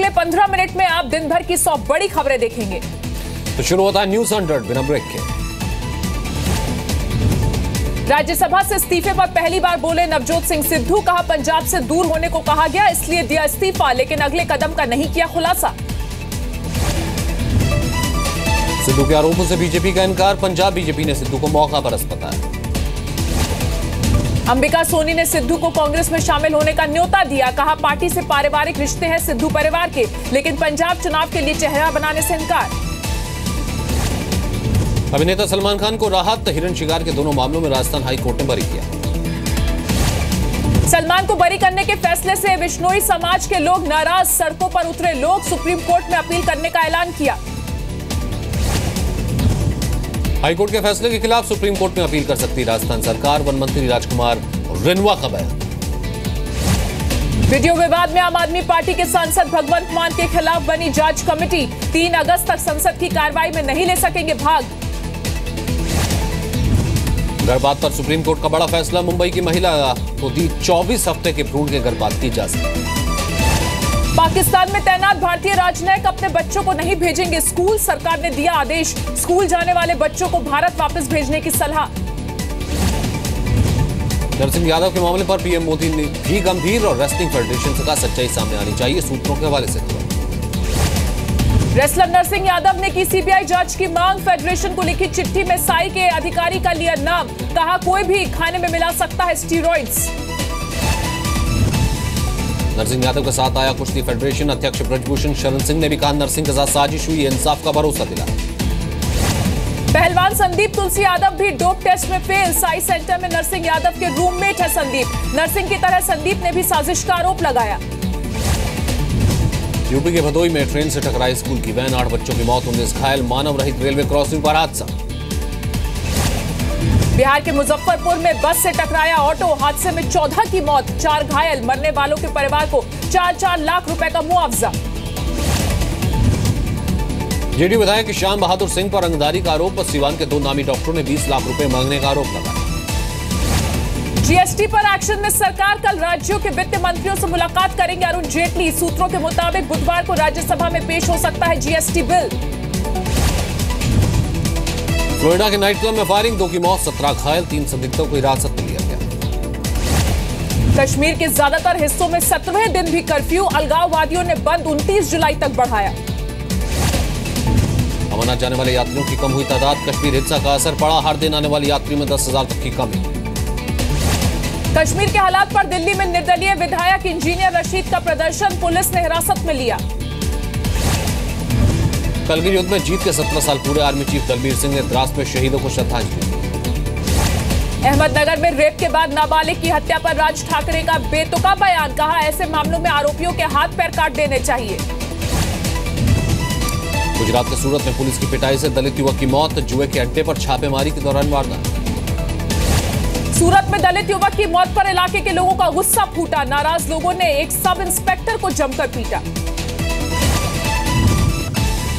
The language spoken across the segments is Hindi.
अगले 15 मिनट में आप दिन भर की 100 बड़ी खबरें देखेंगे। तो शुरू होता है न्यूज 100 बिना ब्रेक के। राज्यसभा से इस्तीफे पर पहली बार बोले नवजोत सिंह सिद्धू। कहा पंजाब से दूर होने को कहा गया, इसलिए दिया इस्तीफा, लेकिन अगले कदम का नहीं किया खुलासा। सिद्धू के आरोपों से बीजेपी का इनकार। पंजाब बीजेपी ने सिद्धू को मौका परस्त बताया। अंबिका सोनी ने सिद्धू को कांग्रेस में शामिल होने का न्योता दिया। कहा पार्टी से पारिवारिक रिश्ते हैं सिद्धू परिवार के, लेकिन पंजाब चुनाव के लिए चेहरा बनाने से इनकार। अभिनेता सलमान खान को राहत। हिरण शिकार के दोनों मामलों में राजस्थान हाई कोर्ट ने बरी किया। सलमान को बरी करने के फैसले से बिश्नोई समाज के लोग नाराज। सड़कों पर उतरे लोग। सुप्रीम कोर्ट में अपील करने का ऐलान किया। हाईकोर्ट के फैसले के खिलाफ सुप्रीम कोर्ट में अपील कर सकती राजस्थान सरकार। वन मंत्री राजकुमार रिनवा का बयान। वीडियो विवाद में आम आदमी पार्टी के सांसद भगवंत मान के खिलाफ बनी जांच कमेटी। 3 अगस्त तक संसद की कार्रवाई में नहीं ले सकेंगे भाग। गर्भपात पर सुप्रीम कोर्ट का बड़ा फैसला। मुंबई की महिला को दी 24 हफ्ते के भ्रूण के गर्भपात की इजाजत। पाकिस्तान में तैनात भारतीय राजनयिक अपने बच्चों को नहीं भेजेंगे स्कूल। सरकार ने दिया आदेश, स्कूल जाने वाले बच्चों को भारत वापस भेजने की सलाह। नरसिंह यादव के मामले पर पीएम मोदी ने भी गंभीर और रेसलिंग फेडरेशन से कहा सच्चाई सामने आनी चाहिए। सूत्रों के हवाले से खबर। रेसलर नरसिंह यादव ने की सीबीआई जांच की मांग। फेडरेशन को लिखी चिट्ठी में साई के अधिकारी का लिया नाम। कहा कोई भी खाने में मिला सकता है स्टीरॉइड्स। नरसिंह यादव के साथ आया कुश्ती फेडरेशन अध्यक्ष ब्रजभूषण शरण सिंह ने भी कहा नरसिंह के साथ साजिश हुई, इंसाफ का भरोसा दिला। पहलवान संदीप तुलसी यादव भी डोप टेस्ट में फेल। साई सेंटर में नरसिंह यादव के रूममेट है संदीप। नरसिंह की तरह संदीप ने भी साजिश का आरोप लगाया। यूपी के भदोई में ट्रेन से टकराई स्कूल की वैन। 8 बच्चों की मौत, 19 घायल। मानव रहित रेलवे क्रॉसिंग पर हादसा। बिहार के मुजफ्फरपुर में बस से टकराया ऑटो। हादसे में 14 की मौत, 4 घायल। मरने वालों के परिवार को 4-4 लाख रुपए का मुआवजा। जेडीयू विधायक श्याम बहादुर सिंह पर रंगदारी का आरोप। सीवान के 2 नामी डॉक्टरों ने 20 लाख रुपए मांगने का आरोप लगाया। जीएसटी पर एक्शन में सरकार। कल राज्यों के वित्त मंत्रियों से मुलाकात करेंगे अरुण जेटली। सूत्रों के मुताबिक बुधवार को राज्यसभा में पेश हो सकता है जीएसटी बिल। फ्लोरिडा के नाइट क्लब में फायरिंग, 2 की मौत, 17 घायल। 3 संदिग्धों को हिरासत में लिया गया। कश्मीर के ज्यादातर हिस्सों में 17वें दिन भी कर्फ्यू। अलगाववादियों ने बंद 29 जुलाई तक बढ़ाया। अमरनाथ जाने वाले यात्रियों की कम हुई तादाद। कश्मीर हिंसा का असर पड़ा। हर दिन आने वाले यात्री में 10,000 तक की कमी। कश्मीर के हालात पर दिल्ली में निर्दलीय विधायक इंजीनियर रशीद का प्रदर्शन। पुलिस ने हिरासत में लिया। करगिल युद्ध में जीत के 17 साल पूरे। आर्मी चीफ दलबीर सिंह ने द्रास में शहीदों को श्रद्धांजलि दी। अहमदनगर में रेप के बाद नाबालिग की हत्या पर राज ठाकरे का बेतुका बयान। कहा ऐसे मामलों में आरोपियों के हाथ पैर काट देने चाहिए। गुजरात के सूरत में पुलिस की पिटाई से दलित युवक की मौत। जुए के अड्डे पर छापेमारी के दौरान वारदात। सूरत में दलित युवक की मौत पर इलाके के लोगों का गुस्सा फूटा। नाराज लोगों ने एक सब इंस्पेक्टर को जमकर पीटा।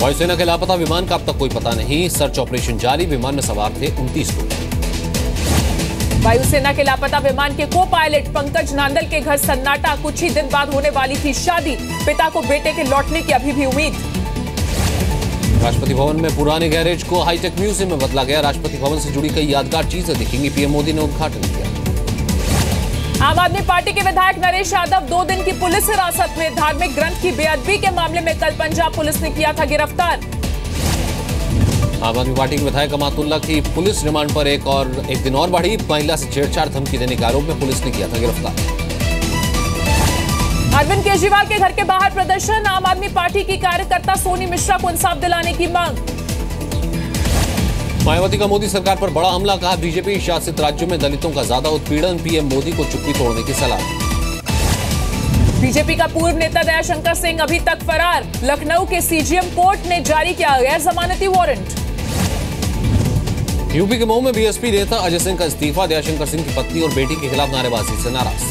वायुसेना के लापता विमान का अब तक कोई पता नहीं। सर्च ऑपरेशन जारी। विमान में सवार थे 29 लोग। वायुसेना के लापता विमान के को पायलट पंकज नांदल के घर सन्नाटा। कुछ ही दिन बाद होने वाली थी शादी। पिता को बेटे के लौटने की अभी भी उम्मीद। राष्ट्रपति भवन में पुराने गैरेज को हाईटेक म्यूजियम में बदला गया। राष्ट्रपति भवन से जुड़ी कई यादगार चीजें दिखेंगी। पीएम मोदी ने उद्घाटन किया। आम आदमी पार्टी के विधायक नरेश यादव 2 दिन की पुलिस हिरासत में। धार्मिक ग्रंथ की बेअदबी के मामले में कल पंजाब पुलिस ने किया था गिरफ्तार। आम आदमी पार्टी के विधायक अमातुल्लाह की पुलिस रिमांड पर एक दिन और बढ़ी। महिला से छेड़छाड़ धमकी देने के आरोप में पुलिस ने किया था गिरफ्तार। अरविंद केजरीवाल के घर के बाहर प्रदर्शन। आम आदमी पार्टी की कार्यकर्ता सोनी मिश्रा को इंसाफ दिलाने की मांग। मायावती का मोदी सरकार पर बड़ा हमला। कहा बीजेपी शासित राज्यों में दलितों का ज्यादा उत्पीड़न। पीएम मोदी को चुप्पी तोड़ने की सलाह। बीजेपी का पूर्व नेता दयाशंकर सिंह अभी तक फरार। लखनऊ के सीजीएम कोर्ट ने जारी किया गैर जमानती वारंट। यूपी के मऊ में बीएसपी नेता अजय सिंह का इस्तीफा। दयाशंकर सिंह की पत्नी और बेटी के खिलाफ नारेबाजी से नाराज।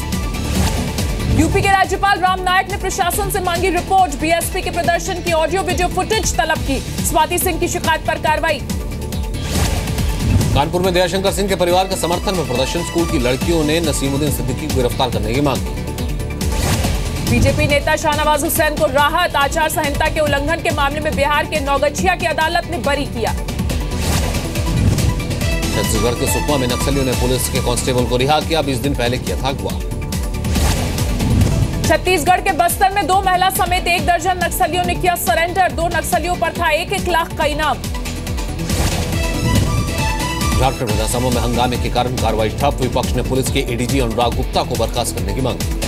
यूपी के राज्यपाल राम नायक ने प्रशासन से मांगी रिपोर्ट। बीएसपी के प्रदर्शन की ऑडियो वीडियो फुटेज तलब की। स्वाति सिंह की शिकायत पर कार्रवाई। कानपुर में दयाशंकर सिंह के परिवार के समर्थन में प्रदर्शन। स्कूल की लड़कियों ने नसीमुद्दीन सिद्दीकी को गिरफ्तार करने की मांग की। बीजेपी नेता शाहनवाज हुसैन को राहत। आचार संहिता के उल्लंघन के मामले में बिहार के नौगछिया की अदालत ने बरी किया। छत्तीसगढ़ के सुकमा में नक्सलियों ने पुलिस के कांस्टेबल को रिहा किया। 20 दिन पहले किया था अगवा। छत्तीसगढ़ के बस्तर में 2 महिला समेत 1 दर्जन नक्सलियों ने किया सरेंडर। 2 नक्सलियों पर था 1-1 लाख का इनाम। झारखंड विधानसभा में हंगामे के कारण कार्रवाई ठप। विपक्ष ने पुलिस के एडीजी अनुराग गुप्ता को बर्खास्त करने की मांग की।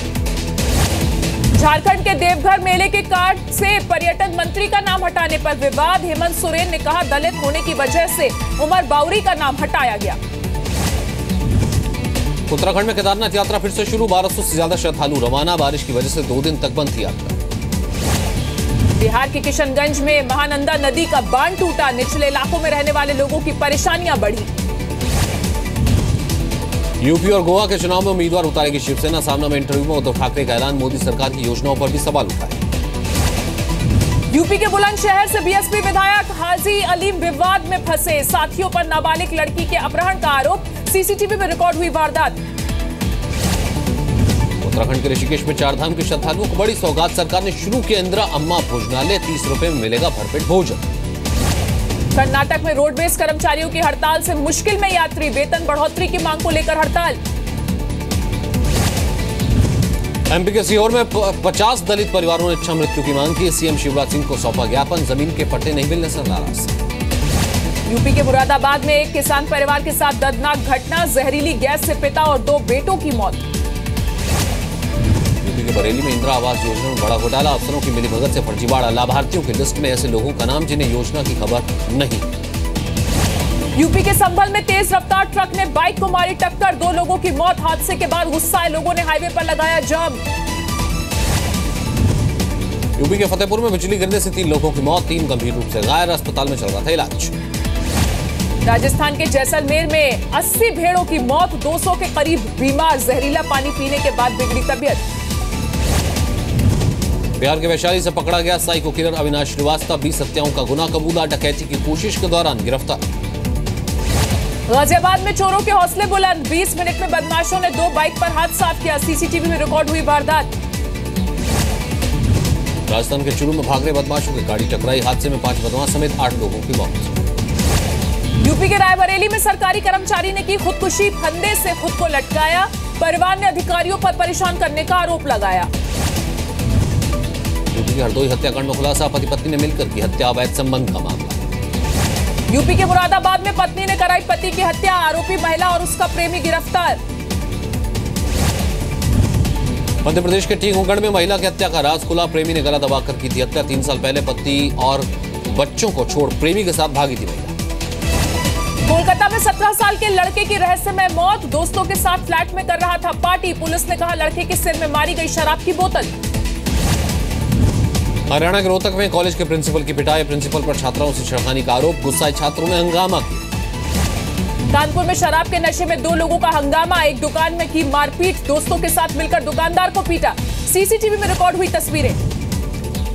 झारखंड के देवघर मेले के कार्ड से पर्यटन मंत्री का नाम हटाने पर विवाद। हेमंत सोरेन ने कहा दलित होने की वजह से उमर बाउरी का नाम हटाया गया। उत्तराखंड में केदारनाथ यात्रा फिर से शुरू। 1200 से ज्यादा श्रद्धालु रवाना। बारिश की वजह से 2 दिन तक बंद थी यात्रा। बिहार के किशनगंज में महानंदा नदी का बांध टूटा। निचले इलाकों में रहने वाले लोगों की परेशानियां बढ़ी। यूपी और गोवा के चुनाव में उम्मीदवार उतारेगी शिवसेना। सामना में इंटरव्यू में उद्धव ठाकरे का ऐलान। मोदी सरकार की योजनाओं पर भी सवाल उठाए। यूपी के बुलंदशहर से बीएसपी विधायक हाजी अलीम विवाद में फंसे। साथियों पर नाबालिग लड़की के अपहरण का आरोप। सीसीटीवी में रिकॉर्ड हुई वारदात। उत्तराखंड के ऋषिकेश में 4 धाम के श्रद्धालुओं को बड़ी सौगात। सरकार ने शुरू किया इंदिरा अम्मा भोजनालय। 30 रुपए में मिलेगा भरपेट भोजन। कर्नाटक में रोडवेज कर्मचारियों की हड़ताल से मुश्किल में यात्री। वेतन बढ़ोतरी की मांग को लेकर हड़ताल। एमपी के सीहोर में 50 दलित परिवारों ने इच्छा मृत्यु की मांग की। सीएम शिवराज सिंह को सौंपा ज्ञापन। जमीन के पट्टे नहीं मिलने से नाराज। यूपी के मुरादाबाद में एक किसान परिवार के साथ दर्दनाक घटना। जहरीली गैस से पिता और 2 बेटों की मौत। यूपी के बरेली में इंदिरा आवास योजना में बड़ा घोटाला। अफसरों की मिलीभगत से फर्जीवाड़ा। लाभार्थियों की लिस्ट में ऐसे लोगों का नाम जिन्हें योजना की खबर नहीं। यूपी के संभल में तेज रफ्तार ट्रक ने बाइक को मारी टक्कर। 2 लोगों की मौत। हादसे के बाद गुस्साए लोगों ने हाईवे पर लगाया जाम। यूपी के फतेहपुर में बिजली गिरने से 3 लोगों की मौत। 3 गंभीर रूप से घायल। अस्पताल में चल रहा था इलाज। राजस्थान के जैसलमेर में 80 भेड़ों की मौत। 200 के करीब बीमार। जहरीला पानी पीने के बाद बिगड़ी तबीयत। बिहार के वैशाली से पकड़ा गया साइको किलर अविनाश श्रीवास्तव। 20 हत्याओं का गुनाह कबूला। डकैती की कोशिश के दौरान गिरफ्तार। गाजियाबाद में चोरों के हौसले बुलंद। 20 मिनट में बदमाशों ने 2 बाइक पर हाथ साफ किया। सीसीटीवी में रिकॉर्ड हुई वारदात। राजस्थान के चुरू में भाग रहे बदमाशों की गाड़ी टकराई। हादसे में 5 बदमाश समेत 8 लोगों की मौत। यूपी के रायबरेली में सरकारी कर्मचारी ने की खुदकुशी। फंदे से खुद को लटकाया। परिवार ने अधिकारियों पर परेशान करने का आरोप लगाया। यूपी के हरदोई हत्याकांड में खुलासा। पति पत्नी ने मिलकर की हत्या। अवैध संबंध का मामला। यूपी के मुरादाबाद में पत्नी ने कराई पति की हत्या। आरोपी महिला और उसका प्रेमी गिरफ्तार। मध्य प्रदेश के टीकमगढ़ में महिला की हत्या का राज खुला। प्रेमी ने गला दबाकर की थी हत्या। 3 साल पहले पति और बच्चों को छोड़ प्रेमी के साथ भागी थी महिला। कोलकाता में 17 साल के लड़के की रहस्यमय मौत। दोस्तों के साथ फ्लैट में कर रहा था पार्टी। पुलिस ने कहा लड़के के सिर में मारी गई शराब की बोतल। हरियाणा के रोहतक में कॉलेज के प्रिंसिपल की पिटाई। प्रिंसिपल पर छात्राओं से छेड़खानी का आरोप। गुस्साए छात्रों ने हंगामा किया। कानपुर में शराब के नशे में 2 लोगों का हंगामा। एक दुकान में की मारपीट। दोस्तों के साथ मिलकर दुकानदार को पीटा। सीसीटीवी में रिकॉर्ड हुई तस्वीरें।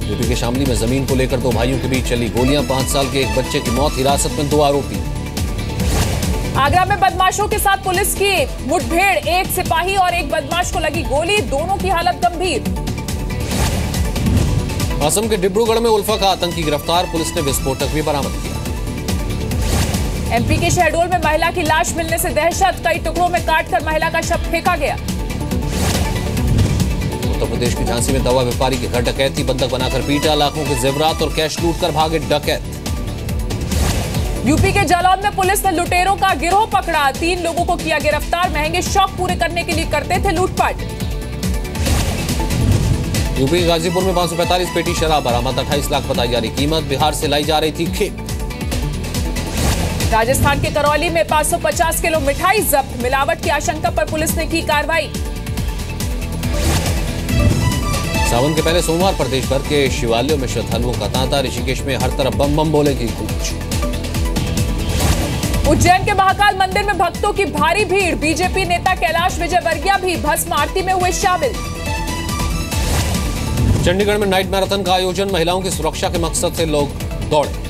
यूपी के शामली में जमीन को लेकर 2 भाइयों के बीच चली गोलियां। 5 साल के एक बच्चे की मौत। हिरासत में 2 आरोपी। आगरा में बदमाशों के साथ पुलिस की मुठभेड़। एक सिपाही और एक बदमाश को लगी गोली। दोनों की हालत गंभीर। असम के डिब्रूगढ़ में उल्फा का आतंकी गिरफ्तार। पुलिस ने विस्फोटक भी बरामद किया। एमपी के शहडोल में महिला की लाश मिलने से दहशत। कई टुकड़ों में काटकर महिला का शव फेंका गया। उत्तर प्रदेश की झांसी में दवा व्यापारी के घर डकैती। बंधक बनाकर पीटा। लाखों के जेवरात और कैश लूटकर भागे डकैत। यूपी के जालौन में पुलिस ने लुटेरों का गिरोह पकड़ा। 3 लोगों को किया गिरफ्तार। महंगे शौक पूरे करने के लिए करते थे लूटपाट। यूपी के गाजीपुर में 545 पेटी शराब बरामद। 28 लाख बताई जा रही कीमत। बिहार से लाई जा रही थी खेप। राजस्थान के करौली में 550 किलो मिठाई जब्त। मिलावट की आशंका पर पुलिस ने की कार्रवाई। सावन के पहले सोमवार पर देश भर के शिवालयों में श्रद्धालुओं का तांता। ऋषिकेश में हर तरफ बम बम बोले की गूंज। उज्जैन के महाकाल मंदिर में भक्तों की भारी भीड़। बीजेपी नेता कैलाश विजयवर्गीय भी भस्म आरती में हुए शामिल। चंडीगढ़ में नाइट मैराथन का आयोजन। महिलाओं की सुरक्षा के मकसद से लोग दौड़े।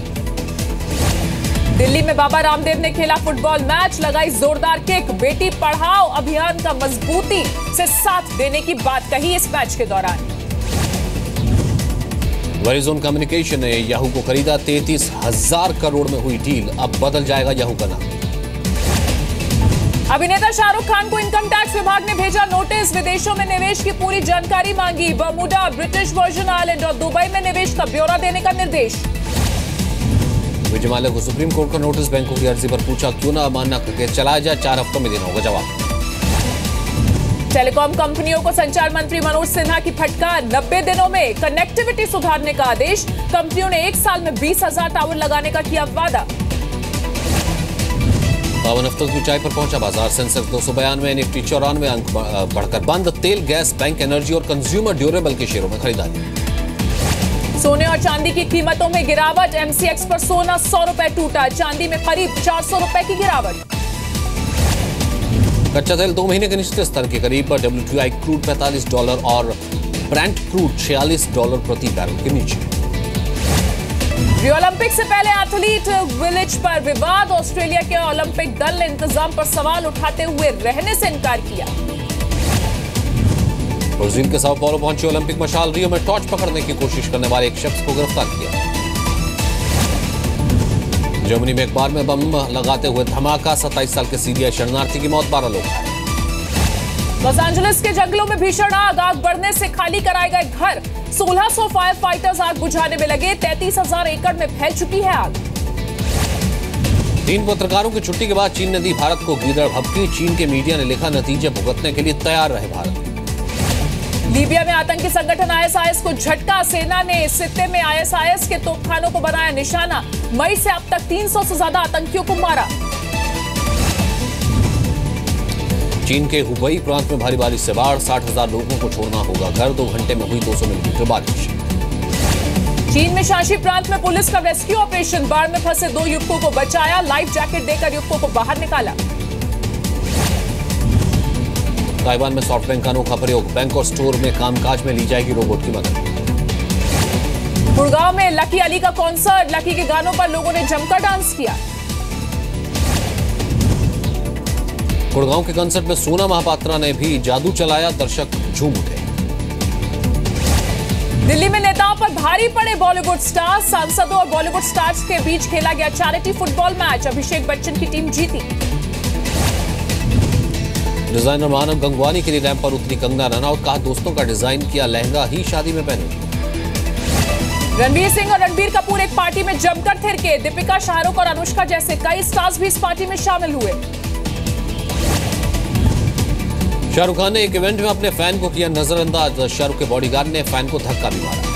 दिल्ली में बाबा रामदेव ने खेला फुटबॉल मैच। लगाई जोरदार किक। बेटी पढ़ाओ अभियान का मजबूती से साथ देने की बात कही इस मैच के दौरान। वेरिजोन कम्युनिकेशन ने याहू को खरीदा, 33,000 करोड़ में हुई डील, अब बदल जाएगा याहू का नाम। अभिनेता शाहरुख खान को इनकम टैक्स विभाग ने भेजा नोटिस, विदेशों में निवेश की पूरी जानकारी मांगी, बर्मुडा, ब्रिटिश वर्जिन आइलैंड और दुबई में निवेश का ब्यौरा देने का निर्देश। विजय माल्या को सुप्रीम कोर्ट का नोटिस, बैंकों की अर्जी पर पूछा क्यों ना अमान्य करके चलाया जाए, 4 हफ्तों में देना होगा जवाब। टेलीकॉम कंपनियों को संचार मंत्री मनोज सिन्हा की फटकार, 90 दिनों में कनेक्टिविटी सुधारने का आदेश, कंपनियों ने 1 साल में 20,000 टावर लगाने का किया वादा। 52 हफ्तों की ऊंचाई पर पहुंचा बाजार, सेंसेक्स 292, निफ्टी 94 अंक बढ़कर बंद। तेल, गैस, बैंक, एनर्जी और कंज्यूमर ड्यूरेबल के शेयरों में खरीदारी। सोने और चांदी की कीमतों में गिरावट, एमसीएक्स पर सोना 100 रुपए टूटा, चांदी में करीब 400 रुपए की गिरावट। कच्चा तेल 2 महीने के निचले स्तर के करीब, WTI क्रूड $45 और ब्रेंट क्रूड $46 प्रति बैरल के नीचे। रियो ओलंपिक से पहले एथलीट विलेज पर विवाद, ऑस्ट्रेलिया के ओलंपिक दल ने इंतजाम पर सवाल उठाते हुए रहने से इनकार किया। ब्राजील के साओ पाउलो पहुंची ओलंपिक मशाल, रियो में टॉर्च पकड़ने की कोशिश करने वाले एक शख्स को गिरफ्तार किया। जर्मनी में एक बार में बम लगाते हुए धमाका, 27 साल के सीरियाई शरणार्थी की मौत, 12 लोग घायल। लॉस एंजलिस के जंगलों में भीषण आग बढ़ने से खाली कराए गए घर, 1600 फायर फाइटर्स आग बुझाने में लगे, 33,000 एकड़ में फैल चुकी है आग। 3 पत्रकारों की छुट्टी के बाद चीन ने दी भारत को गीदड़ भभकी, चीन के मीडिया ने लिखा नतीजे भुगतने के लिए तैयार रहे भारत। लीबिया में आतंकी संगठन आईएसआईएस को झटका, सेना ने सित्ते में आईएसआईएस के तोपखानों को बनाया निशाना, मई से अब तक 300 से ज्यादा आतंकियों को मारा। चीन के हुबई प्रांत में भारी बारिश से बाढ़, 60,000 लोगों को छोड़ना होगा घर, 2 घंटे में हुई 200 मिलीमीटर बारिश। चीन में शांसी प्रांत में पुलिस का रेस्क्यू ऑपरेशन, बाढ़ में फंसे 2 युवकों को बचाया, लाइफ जैकेट देकर युवकों को बाहर निकाला। ताइवान में सॉफ्टवेयर का अनोखा प्रयोग, बैंक और स्टोर में कामकाज में ली जाएगी रोबोट की मदद। गुड़गांव में लकी अली का कॉन्सर्ट, लकी के गानों पर लोगों ने जमकर डांस किया। गुड़गांव के कंसर्ट में सोना महापात्रा ने भी जादू चलाया, दर्शक झूम उठे। दिल्ली में नेताओं पर भारी पड़े बॉलीवुड स्टार्स, सांसदों और बॉलीवुड स्टार्स के बीच खेला गया charity football match, Abhishek Bachchan की टीम जीती। डिजाइनर मानव गंगवानी के लिए रैंप पर उतरी कंगना रनौत, कहा दोस्तों का डिजाइन किया लहंगा ही शादी में पहनूंगी। रणवीर सिंह और रणबीर कपूर एक पार्टी में जमकर थिरके, दीपिका, शाहरुख और अनुष्का जैसे कई स्टार्स भी इस पार्टी में शामिल हुए। शाहरुख खान ने एक इवेंट में अपने फैन को किया नजरअंदाज, शाहरुख के बॉडीगार्ड ने फैन को धक्का भी मारा।